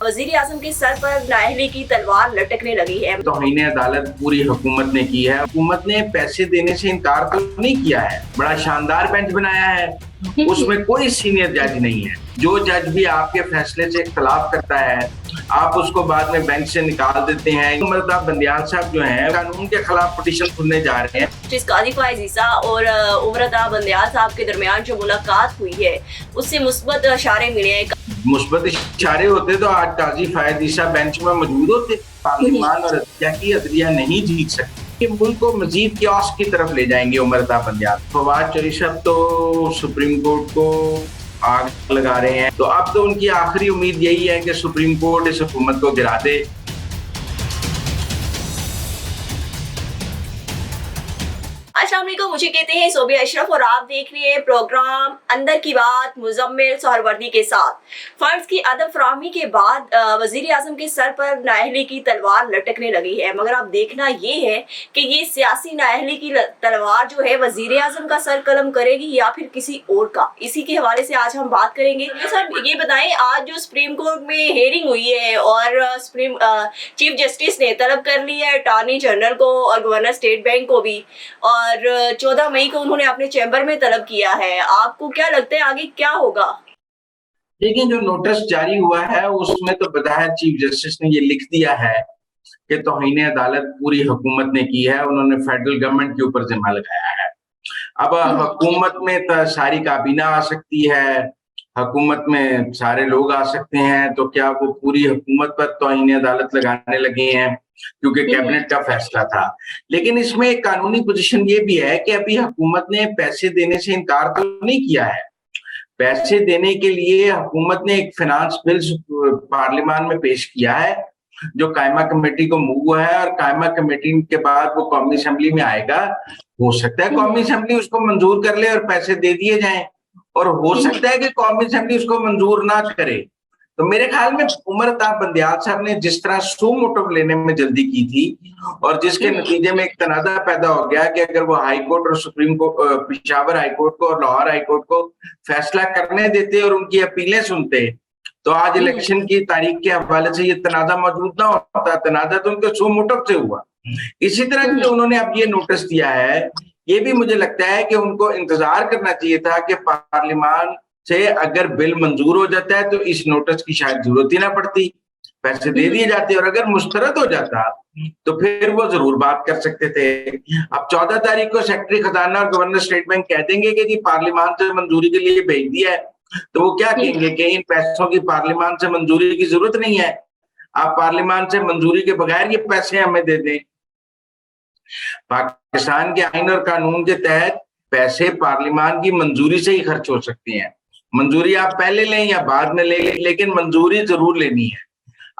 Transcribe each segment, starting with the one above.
वजीर आजम के सर पर नाअहली की तलवार लटकने लगी है। तौहीन अदालत पूरी हुकूमत ने की है। हुकूमत ने पैसे देने से इनकार तो नहीं किया है, बड़ा शानदार बेंच बनाया है, उसमें कोई सीनियर जज नहीं है। जो जज भी आपके फैसले से इख्तलाफ करता है आप उसको बाद में बेंच से निकाल देते हैं। उमरता बंदियाल साहब जो हैं कानून के खिलाफ पिटीशन सुनने जा रहे हैं। जस्टिस काजी फाइज ईसा और उमरता बंदियाल साहब के दरमियान जो मुलाकात हुई है उससे मुस्बत इशारे मिले हैं। मुस्बत इशारे होते तो आज काजी फाइज ईसा बेंच में मौजूद होते। पार्लियामान और अदलिया नहीं जीत सकती, मुल्क को मजीद क्योस की तरफ ले जाएंगे उमरता बंदियाल। फवाद चौधरी साहब तो सुप्रीम कोर्ट को आग लगा रहे हैं, तो अब तो उनकी आखिरी उम्मीद यही है कि सुप्रीम कोर्ट इस हुकूमत को गिरा दे। अस्सलाम वालेकुम, मुझे कहते हैं सोबिया अशरफ और आप देख रहे हैं प्रोग्राम अंदर की बात मुजम्मिल सोहरवर्दी के साथ। फंड्स की अदब फराहमी के बाद वजीर आजम के सर पर नाअहली की तलवार लटकने लगी है, मगर अब देखना ये है कि ये सियासी नाअहली की तलवार जो है वजीर आजम का सर कलम करेगी या फिर किसी और का। इसी के हवाले से आज हम बात करेंगे। तो सर ये बताएं, आज जो सुप्रीम कोर्ट में हेयरिंग हुई है और सुप्रीम चीफ जस्टिस ने तलब कर ली है अटॉर्नी जनरल को और गवर्नर स्टेट बैंक को भी, और 14 मई को उन्होंने अपने चैम्बर में तलब किया है। आपको क्या लगता है आगे क्या होगा? लेकिन जो नोटिस जारी हुआ है उसमें तो बज़ाहिर चीफ जस्टिस ने ये लिख दिया है कि तौहीन अदालत पूरी हुकूमत ने की है, उन्होंने फेडरल गवर्नमेंट के ऊपर जिम्मा लगाया है। अब हुकूमत में तो सारी काबीना आ सकती है, हुकूमत में सारे लोग आ सकते हैं, तो क्या वो पूरी हुकूमत पर तौहीन अदालत लगाने लगे हैं क्योंकि कैबिनेट का फैसला था। लेकिन इसमें एक कानूनी पोजीशन ये भी है कि अभी हुकूमत ने पैसे देने से इनकार तो नहीं किया है। पैसे देने के लिए हुकूमत ने एक फाइनेंस बिल पार्लियामान में पेश किया है जो कायमा कमेटी को मूव हुआ है, और कायमा कमेटी के बाद वो कौमी असेंबली में आएगा। हो सकता है कौमी असेंबली उसको मंजूर कर ले और पैसे दे दिए जाएं, और हो सकता है कि कौमी असेंबली उसको मंजूर ना करे। तो मेरे ख्याल में उमरता बंदियाल साहब ने जिस तरह सू मोटव लेने में जल्दी की थी और जिसके नतीजे में एक तनाजा पैदा हो गया कि अगर वो हाई कोर्ट और supreme court, Peshawar high court को और लाहौर हाई कोर्ट को फैसला करने देते और उनकी अपीलें सुनते, तो आज इलेक्शन की तारीख के हवाले से ये तनाजा मौजूद ना होता। तनाजा तो उनके सू मोटव से हुआ। इसी तरह से उन्होंने अब ये नोटिस दिया है, ये भी मुझे लगता है कि उनको इंतजार करना चाहिए था कि पार्लियामान से अगर बिल मंजूर हो जाता है तो इस नोटिस की शायद जरूरत ही ना पड़ती, पैसे दे दिए जाते, और अगर मुस्तरद हो जाता तो फिर वो जरूर बात कर सकते थे। अब 14 तारीख को सेक्रेटरी खजाना और गवर्नर स्टेट बैंक कह देंगे कि जी पार्लियामान से मंजूरी के लिए भेज दिया है, तो वो क्या कहेंगे कि इन पैसों की पार्लियामान से मंजूरी की जरूरत नहीं है, आप पार्लियामान से मंजूरी के बगैर ये पैसे हमें दे दें। पाकिस्तान के आइन और कानून के तहत पैसे पार्लियामान की मंजूरी से ही खर्च हो सकते हैं। मंजूरी आप पहले लें या बाद में लें, लेकिन मंजूरी जरूर लेनी है।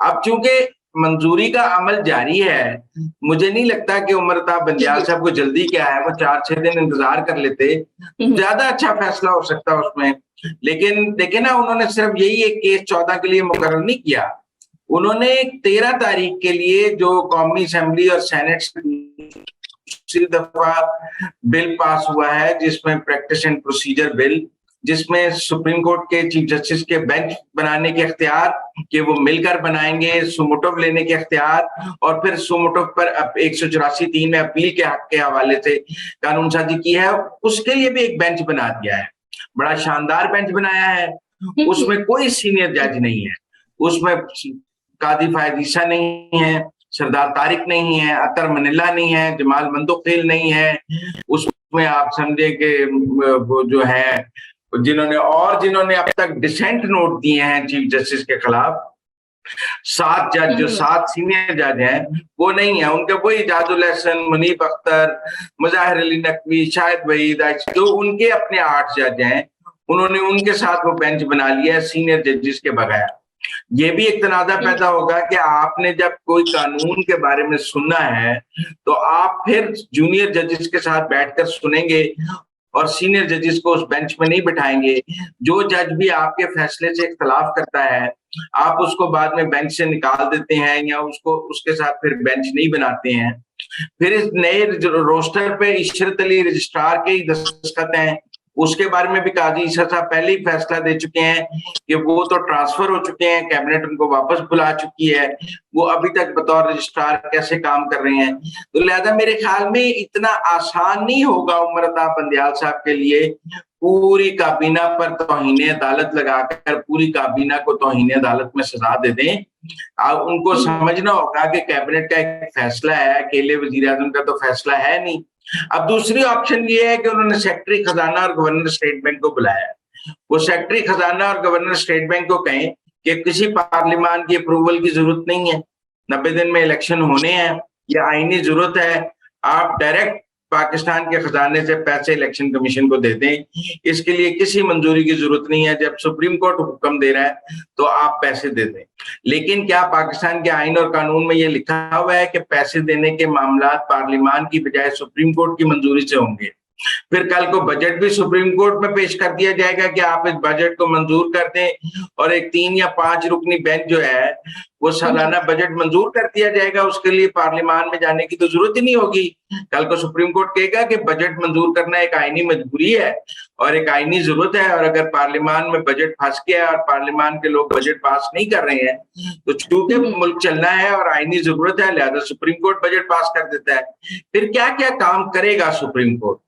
अब चूंकि मंजूरी का अमल जारी है, मुझे नहीं लगता कि उमरता बंदियाल साहब को जल्दी क्या है, वो 4-6 दिन इंतजार कर लेते, ज्यादा अच्छा फैसला हो सकता उसमें। लेकिन देखे ना, उन्होंने सिर्फ यही एक केस 14 के लिए मुकर्रर नहीं किया, उन्होंने 13 तारीख के लिए जो कौमी असेंबली और सेनेट दूसरी दफा बिल पास हुआ है जिसमें प्रैक्टिस एंड प्रोसीजर बिल, जिसमें सुप्रीम कोर्ट के चीफ जस्टिस के बेंच बनाने के अख्तियार कि वो मिलकर बनाएंगे, सुमोटोव लेने के अख्तियार, और फिर सुमोटोव पर 184(3) में अपील के हक के हवाले से कानून साजी की है, उसके लिए भी एक बेंच बना दिया है। बड़ा शानदार बेंच बनाया है, उसमें कोई सीनियर जज नहीं है, उसमें काजी फाइज ईसा नहीं है, सरदार तारिक नहीं है, अतर मनिल्ला नहीं है, जमाल मंदोखिल नहीं है, उसमें आप समझे कि वो जो है जिन्होंने अब तक डिसेंट नोट दिए हैं चीफ जस्टिस के खिलाफ, 7 जज जो 7 सीनियर जज हैं वो नहीं है। उनके वही इजाजुल हसन, मुनीब अख्तर, मुजाहिर अली नकवी, शाहिद वहीद, जो उनके अपने 8 जज हैं, उन्होंने उनके साथ वो बेंच बना लिया है सीनियर जजेस के बगैर। ये भी एक तनाजा पैदा होगा कि आपने जब कोई कानून के बारे में सुनना है तो आप फिर जूनियर जजेस के साथ बैठकर सुनेंगे और सीनियर जजेस को उस बेंच में नहीं बिठाएंगे। जो जज भी आपके फैसले से इख्तलाफ करता है आप उसको बाद में बेंच से निकाल देते हैं या उसको उसके साथ फिर बेंच नहीं बनाते हैं। फिर इस नए रोस्टर पे इशरत अली रजिस्ट्रार के ही दस्तखत हैं, उसके बारे में भी काजी ईसा साहब पहले ही फैसला दे चुके हैं कि वो तो ट्रांसफर हो चुके हैं, कैबिनेट उनको वापस बुला चुकी है, वो अभी तक बतौर रजिस्ट्रार कैसे काम कर रहे हैं। तो लिहाजा मेरे ख्याल में इतना आसान नहीं होगा उमर अताब बंदियाल साहब के लिए पूरी काबीना पर तौहीन अदालत लगाकर पूरी काबीना को तौहीन अदालत में सजा दे दें। उनको समझना होगा कि कैबिनेट का एक फैसला है, अकेले वजीर आजम का तो फैसला है नहीं। अब दूसरी ऑप्शन ये है कि उन्होंने सेक्रेटरी खजाना और गवर्नर स्टेट बैंक को बुलाया। वो सेक्रेटरी खजाना और गवर्नर स्टेट बैंक को कहें कि किसी पार्लियामान की अप्रूवल की जरूरत नहीं है, 90 दिन में इलेक्शन होने हैं, ये आईनी जरूरत है, आप डायरेक्ट पाकिस्तान के खजाने से पैसे इलेक्शन कमीशन को दे दें, इसके लिए किसी मंजूरी की जरूरत नहीं है, जब सुप्रीम कोर्ट हुक्म दे रहा है तो आप पैसे दे दें। लेकिन क्या पाकिस्तान के आईन और कानून में ये लिखा हुआ है कि पैसे देने के मामला पार्लियामान की बजाय सुप्रीम कोर्ट की मंजूरी से होंगे? फिर कल को बजट भी सुप्रीम कोर्ट में पेश कर दिया जाएगा कि आप इस बजट को मंजूर कर दें और एक 3 या 5 रुकनी बेंच जो है वो सालाना बजट मंजूर कर दिया जाएगा, उसके लिए पार्लियामान में जाने की तो जरूरत ही नहीं होगी। कल को सुप्रीम कोर्ट कहेगा कि बजट मंजूर करना एक आईनी मजबूरी है और एक आईनी जरूरत है, और अगर पार्लियामान में बजट फंस गया और पार्लियामान के लोग बजट पास नहीं कर रहे हैं तो चूंकि मुल्क चलना है और आईनी जरूरत है, लिहाजा सुप्रीम कोर्ट बजट पास कर देता है। फिर क्या क्या काम करेगा सुप्रीम कोर्ट?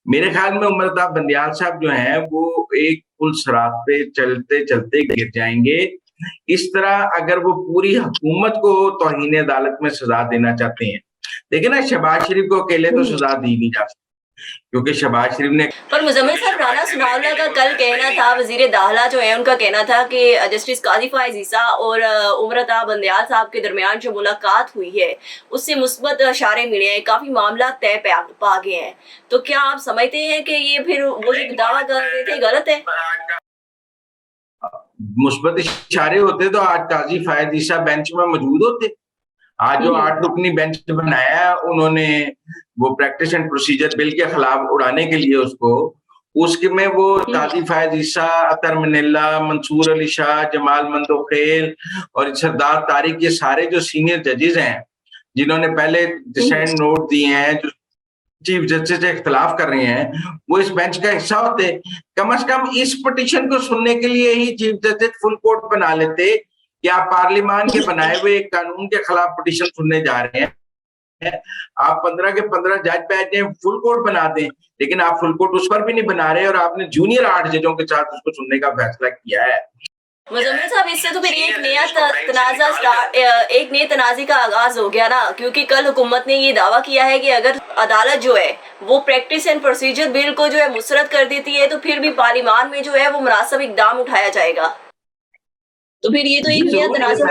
मेरे ख्याल में उमर अताब बंदियाल साहब जो हैं वो एक पुल सरात पे चलते चलते गिर जाएंगे। इस तरह अगर वो पूरी हुकूमत को तौहीन अदालत में सजा देना चाहते हैं, देखिए ना, शहबाज शरीफ को अकेले तो सजा दी नहीं जा सकती क्योंकि शहबाज शरीफ ने। पर मुजम्मिल साहब, राना सनाउल्लाह का कल कहना था, वजीर दाखिला जो है उनका कहना था कि जस्टिस काजी फाइज ईसा और उमर अताब बंदियाल साहब के दरमियान जो मुलाकात हुई है उससे मुस्बत इशारे मिले हैं, काफी मामला तय पा गए हैं। तो क्या आप समझते हैं कि ये फिर वो जो दावा कर रहे थे गलत है? मुस्बत इशारे होते तो आज काजी फायद ईसा बेंच में मौजूद होते। आज जो 8 रुकनी बेंच बनाया है उन्होंने, वो प्रैक्टिस एंड प्रोसीजर बिल के खिलाफ उड़ाने के लिए उसके में वो काजी फायद ईसा, अतर मनिल्ला, मंसूर अली शाह, जमाल मंदोखेल और सरदार तारिक, ये सारे जो सीनियर जजेस हैं जिन्होंने पहले डिसेंट नोट दिए हैं, जो चीफ जस्टिस से इख्तलाफ कर रहे हैं, वो इस बेंच का हिस्सा होते। कम से कम इस पिटीशन को सुनने के लिए ही चीफ जस्टिस फुल कोर्ट बना लेते कि आप पार्लियामान के बनाए हुए एक कानून के खिलाफ पिटीशन सुनने जा रहे हैं, आप 15 के 15 जज बैठ जाए, फुल कोर्ट बना दें। लेकिन आप फुल कोर्ट उस पर भी नहीं बना रहे और आपने जूनियर 8 जजों के साथ उसको सुनने का फैसला किया है। मुजम्मिल साहब, इससे तो फिर एक नए तनाज़े का आगाज हो गया ना, क्योंकि कल हुकूमत ने ये दावा किया है कि अगर अदालत जो है वो प्रैक्टिस एंड प्रोसीजर बिल को जो है मुस्तरद कर देती है तो फिर भी पार्लियामान में जो है वो मुनासिब इक़दाम उठाया जाएगा। तो फिर ये तो एक नया तनाज़ा,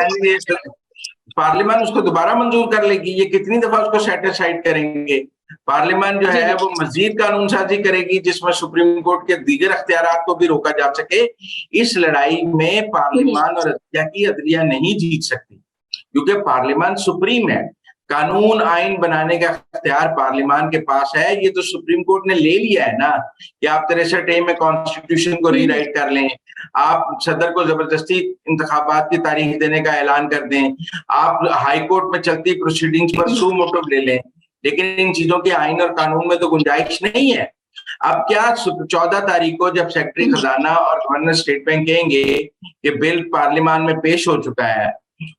पार्लियामान उसको दोबारा मंजूर कर लेगी। ये कितनी दफा उसको सेटिसाइड करेंगे? पार्लियामान जो है वो मजीद कानून साजी करेगी जिसमें सुप्रीम कोर्ट के दीगर अख्तियारात को भी रोका जा सके। इस लड़ाई में पार्लियामान और अदलिया नहीं जीत सकती क्योंकि पार्लियामान सुप्रीम है। कानून आइन बनाने का अख्तियार पार्लियामान के पास है। ये तो सुप्रीम कोर्ट ने ले लिया है ना कि आप 63A में कॉन्स्टिट्यूशन को रीराइट कर लें, आप सदर को जबरदस्ती इंतखाबात की तारीख देने का ऐलान कर दें, आप हाई कोर्ट में चलती प्रोसीडिंग्स पर सू मोटो ले लें, लेकिन इन चीजों के आइन और कानून में तो गुंजाइश नहीं है। अब क्या 14 तारीख को जब सेक्रेटरी खजाना और गवर्नर स्टेट बैंक कहेंगे कि बिल पार्लियामान में पेश हो चुका है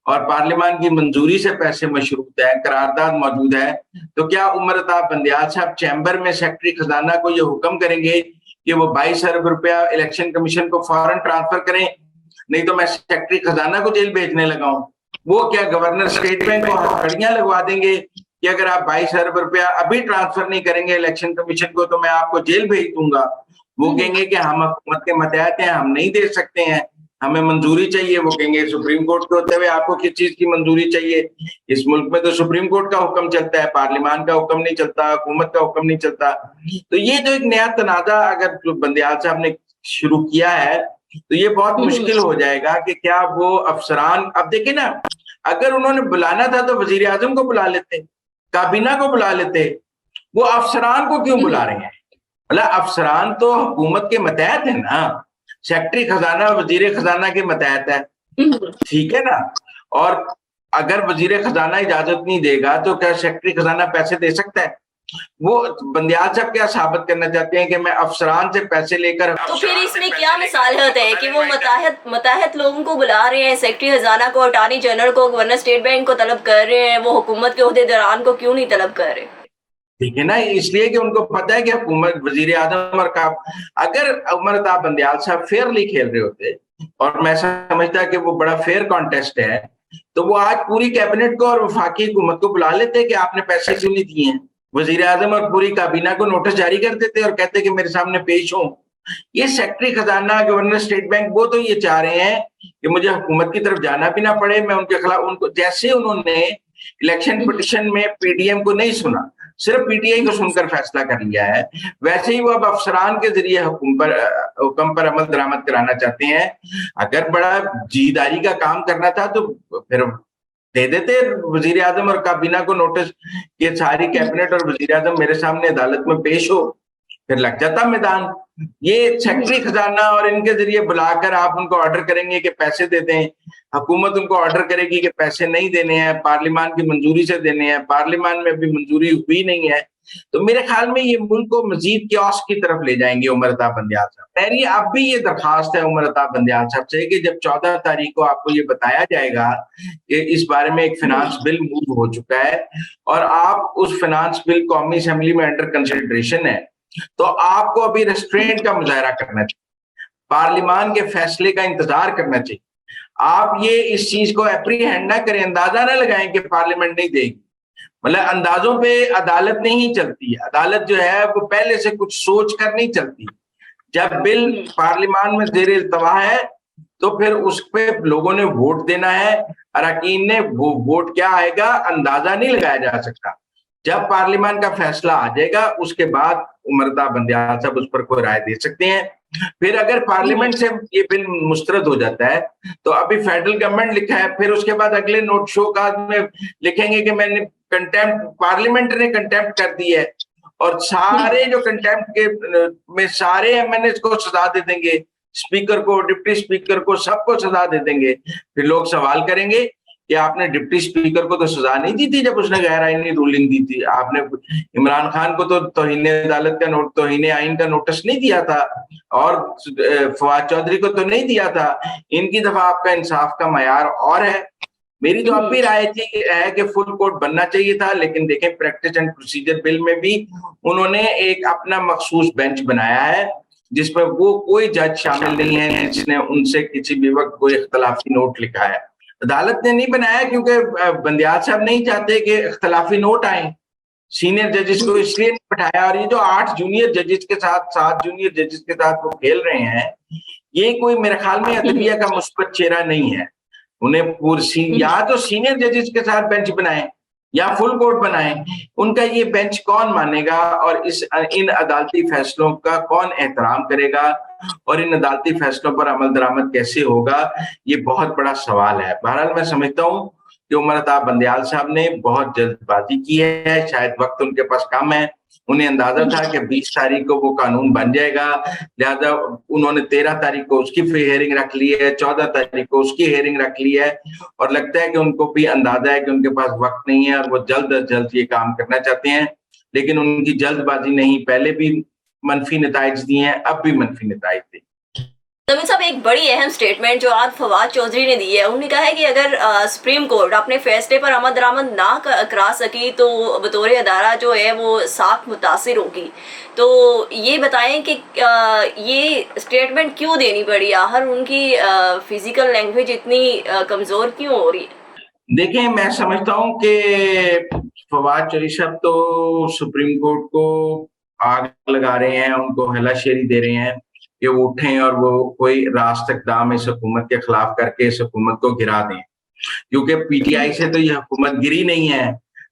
और पार्लियामान की मंजूरी से पैसे मशरूत है, करारदाद मौजूद है, तो क्या उमर अताब बंदियाल साहब चैम्बर में सेक्रेटरी खजाना को ये हुक्म करेंगे कि वो 22 अरब रुपया इलेक्शन कमीशन को फौरन ट्रांसफर करें, नहीं तो मैं सेक्रेटरी खजाना को जेल भेजने लगा हूं? वो क्या गवर्नर स्टेट बैंक को हथकड़ियां लगवा देंगे कि अगर आप 22 अरब रुपया अभी ट्रांसफर नहीं करेंगे इलेक्शन कमीशन को तो मैं आपको जेल भेज दूंगा? वो कहेंगे कि हम हुकूमत के मतहत हैं, हम नहीं दे सकते हैं, हमें मंजूरी चाहिए। वो कहेंगे सुप्रीम कोर्ट के होते हुए आपको किस चीज की मंजूरी चाहिए? इस मुल्क में तो सुप्रीम कोर्ट का हुक्म चलता है, पार्लियामान का हुक्म नहीं चलता, हुकूमत का हुक्म नहीं चलता। तो ये जो एक नया तनाजा अगर जो बंदियाल साहब ने शुरू किया है तो ये बहुत मुश्किल हो जाएगा कि क्या वो अफसरान, अब देखिए ना, अगर उन्होंने बुलाना था तो वजीर आजम को बुला लेते, काबीना को बुला लेते, वो अफसरान को क्यों बुला रहे हैं? मतलब अफसरान तो हुकूमत के मतहत है ना, सेक्रेटरी खजाना वजीर खजाना के मतहत है, ठीक है ना। और अगर वजीर खजाना इजाजत नहीं देगा तो क्या सेक्रेटरी खजाना पैसे दे सकता है? वो बंदियाल साहब क्या साबित करना चाहते हैं कि मैं अफसरान से पैसे लेकर। तो फिर इसमें क्या मिसालत है कि वो मुताहत लोगों को बुला रहे हैं, सेक्रेटरी खजाना को, अटॉर्नी जनरल को, गवर्नर स्टेट बैंक को तलब कर रहे हैं, वो हुकूमत के ओहदेदारान को क्यों नहीं तलब कर रहे? ठीक है ना, इसलिए कि उनको पता है कि हुकूमत, वजीर आजम और अगर उमर अताब बंदियाल साहब फेयरली खेल रहे होते, और मैं समझता कि वो बड़ा फेयर कॉन्टेस्ट है, तो वो आज पूरी कैबिनेट को और वफाकी हुकूमत को बुला लेते कि आपने पैसे क्यों नहीं दिए हैं। वजीर आजम और पूरी काबीना को नोटिस जारी कर देते और कहते कि मेरे सामने पेश हो। ये सेक्रेटरी खजाना, गवर्नर स्टेट बैंक, वो तो ये चाह रहे हैं कि मुझे हुकूमत की तरफ जाना भी ना पड़े, मैं उनके खिलाफ, उनको जैसे उन्होंने इलेक्शन पिटिशन में पीडीएम को नहीं सुना, सिर्फ पीटीआई को सुनकर फैसला कर लिया है, वैसे ही वो अब अफसरान के जरिए हुक्म पर अमल दरामद कराना चाहते हैं। अगर बड़ा जीदारी का काम करना था तो फिर दे देते वजीर आजम और काबीना को नोटिस, ये सारी कैबिनेट और वजीर आजम मेरे सामने अदालत में पेश हो, फिर लग जाता मैदान। ये सेक्रेटरी खजाना और इनके जरिए बुलाकर आप उनको ऑर्डर करेंगे कि पैसे दे दें, हुकूमत उनको ऑर्डर करेगी कि पैसे नहीं देने हैं, पार्लियामान की मंजूरी से देने हैं, पार्लियामान में अभी मंजूरी हुई नहीं है, तो मेरे ख्याल में ये मुल्क को मजीद क्योस की तरफ ले जाएंगे उमर अताब बंदियाल साहब। मेरी अब भी ये दरखास्त है उमर अताब बंदियाल साहब से कि जब 14 तारीख को आपको ये बताया जाएगा कि इस बारे में एक फाइनेंस बिल मूव हो चुका है और आप उस फाइनेंस बिल कौमी असेंबली में अंडर कंसिडरेशन है, तो आपको अभी रेस्ट्रेंट का मुजाहरा करना चाहिए, पार्लियामान के फैसले का इंतजार करना चाहिए। आप ये इस चीज को एप्रीहेंड ना करें, अंदाजा ना लगाएं कि पार्लियामेंट नहीं देगी। मतलब अंदाजों पे अदालत नहीं चलती है, अदालत जो है वो पहले से कुछ सोच कर नहीं चलती। जब बिल पार्लियामान में जेर इल्तवा है तो फिर उस पे लोगों ने वोट देना है, अरकान ने, वो वोट क्या आएगा अंदाजा नहीं लगाया जा सकता। जब पार्लियामान का फैसला आ जाएगा उसके बाद उमर अताब बंदियाल साहब उस पर कोई राय दे सकते हैं। फिर अगर पार्लियामेंट से ये बिल मुस्तरद हो जाता है तो अभी फेडरल गवर्नमेंट लिखा है, फिर उसके बाद अगले नोट शो काज में लिखेंगे कि मैंने कंटेम्प्ट, पार्लियामेंट ने कंटेम्प्ट कर दी है, और सारे जो कंटेम्प्ट के में सारे एमएनए को सजा दे देंगे, स्पीकर को, डिप्टी स्पीकर को, सबको सजा दे देंगे। फिर लोग सवाल करेंगे कि आपने डिप्टी स्पीकर को तो सजा नहीं दी थी जब उसने गैर आईनी रूलिंग दी थी, आपने इमरान खान को तो तौहीन अदालत का तौहीन आइन का नोटिस नहीं दिया था, और फवाद चौधरी को तो नहीं दिया था। इनकी दफा आपका इंसाफ का मयार और है। मेरी तो अब भी राय थी है कि फुल कोर्ट बनना चाहिए था, लेकिन देखें प्रैक्टिस एंड प्रोसीजर बिल में भी उन्होंने एक अपना मखसूस बेंच बनाया है जिसमें वो कोई जज शामिल नहीं है जिसने उनसे किसी भी वक्त कोई इख्तलाफी नोट लिखा है। अदालत ने नहीं बनाया क्योंकि बंदियाल साहब नहीं चाहते कि इख्तलाफी नोट आए, सीनियर जजेस को इसलिए नहीं बैठाया। और ये जो 8 जूनियर जजेस के साथ, 7 जूनियर जजेस के साथ वो खेल रहे हैं, ये कोई मेरे ख्याल में अदलिया का मुस्बत चेहरा नहीं है। उन्हें या तो सीनियर जजेस के साथ बेंच बनाए या फुल कोर्ट बनाए, उनका ये बेंच कौन मानेगा और इन अदालती फैसलों का कौन एहतराम करेगा और इन अदालती फैसलों पर अमल दरामद कैसे होगा, ये बहुत बड़ा सवाल है। बहरहाल मैं समझता हूँ कि उमर अताब बंदियाल साहब ने बहुत जल्दबाजी की है, शायद वक्त उनके पास कम है, उन्हें अंदाजा था कि 20 तारीख को वो कानून बन जाएगा, लिहाजा उन्होंने 13 तारीख को उसकी हियरिंग रख ली है, 14 तारीख को उसकी हियरिंग रख ली है, और लगता है कि उनको भी अंदाजा है कि उनके पास वक्त नहीं है और वो जल्द अज जल्द ये काम करना चाहते हैं। लेकिन उनकी जल्दबाजी नहीं, पहले भी मनफी नताइज दिए हैं, अब भी मनफी नताइज दें। नवीन साहब, एक बड़ी अहम स्टेटमेंट जो आज फवाद चौधरी ने दी है, उन्होंने कहा है कि अगर सुप्रीम कोर्ट अपने फैसले पर अमल दरामद ना करा सकी तो बतौर अदारा जो है वो साख मुतासिर होगी। तो ये बताएं कि ये स्टेटमेंट क्यों देनी पड़ी, आखिर उनकी फिजिकल लैंग्वेज इतनी कमज़ोर क्यों हो रही है? देखें, मैं समझता हूँ कि फवाद चौधरी साहब तो सुप्रीम कोर्ट को आग लगा रहे हैं, उनको हलाशेरी दे रहे हैं कि वो उठें और वो कोई रास्त इक़दाम इस हुकूमत के खिलाफ करके इस हुकूमत को गिरा दें, क्योंकि पीटीआई से तो ये हुकूमत गिरी नहीं है,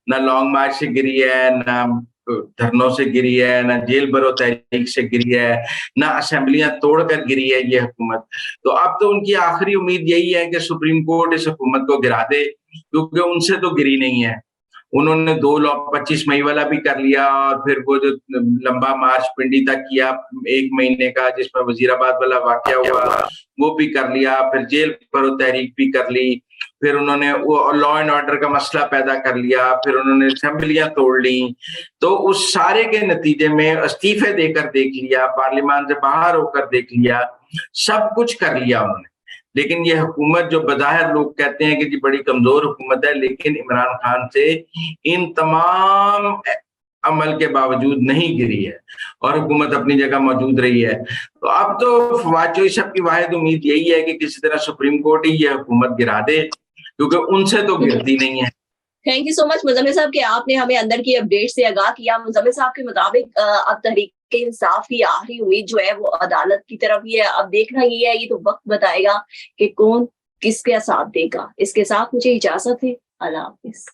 ना लॉन्ग मार्च से गिरी है, ना धरनों से गिरी है, ना जेल भरो तहरीक से गिरी है, ना असेंबलियां तोड़कर गिरी है ये हुकूमत। तो अब तो उनकी आखिरी उम्मीद यही है कि सुप्रीम कोर्ट इस हुकूमत को गिरा दे, क्योंकि उनसे तो गिरी नहीं है। उन्होंने 25 मई वाला भी कर लिया, और फिर वो जो लंबा मार्च पिंडी तक किया 1 महीने का, जिसमें वजीराबाद वाला वाकया हुआ, वो भी कर लिया, फिर जेल भरो तहरीक भी कर ली, फिर उन्होंने वो लॉ एंड ऑर्डर का मसला पैदा कर लिया, फिर उन्होंने असेंबलियां तोड़ ली। तो उस सारे के नतीजे में इस्तीफे देकर देख लिया, पार्लियामान से बाहर होकर देख लिया, सब कुछ कर लिया उन्होंने। लेकिन ये हुकूमत जो बज़ाहिर लोग कहते हैं कि जी बड़ी कमजोर हुकूमत है, लेकिन इमरान खान से इन तमाम अमल के बावजूद नहीं गिरी है और हुकूमत अपनी जगह मौजूद रही है। तो अब तो फवाद चौधरी साहब की वाहिद उम्मीद यही है कि किसी तरह सुप्रीम कोर्ट ही ये हुकूमत गिरा दे, क्योंकि उनसे तो गिरती नहीं है। Thank you so much Muzammil साहब कि आपने हमें अंदर की अपडेट से आगाह किया। मुजम्मिल साहब के मुताबिक अब तहरीक इंसाफ की आखिरी उम्मीद जो है वो अदालत की तरफ ही है। अब देखना ये है, ये तो वक्त बताएगा कि कौन किसका साथ देगा। इसके साथ मुझे इजाजत है। अल्लाह हाफिज।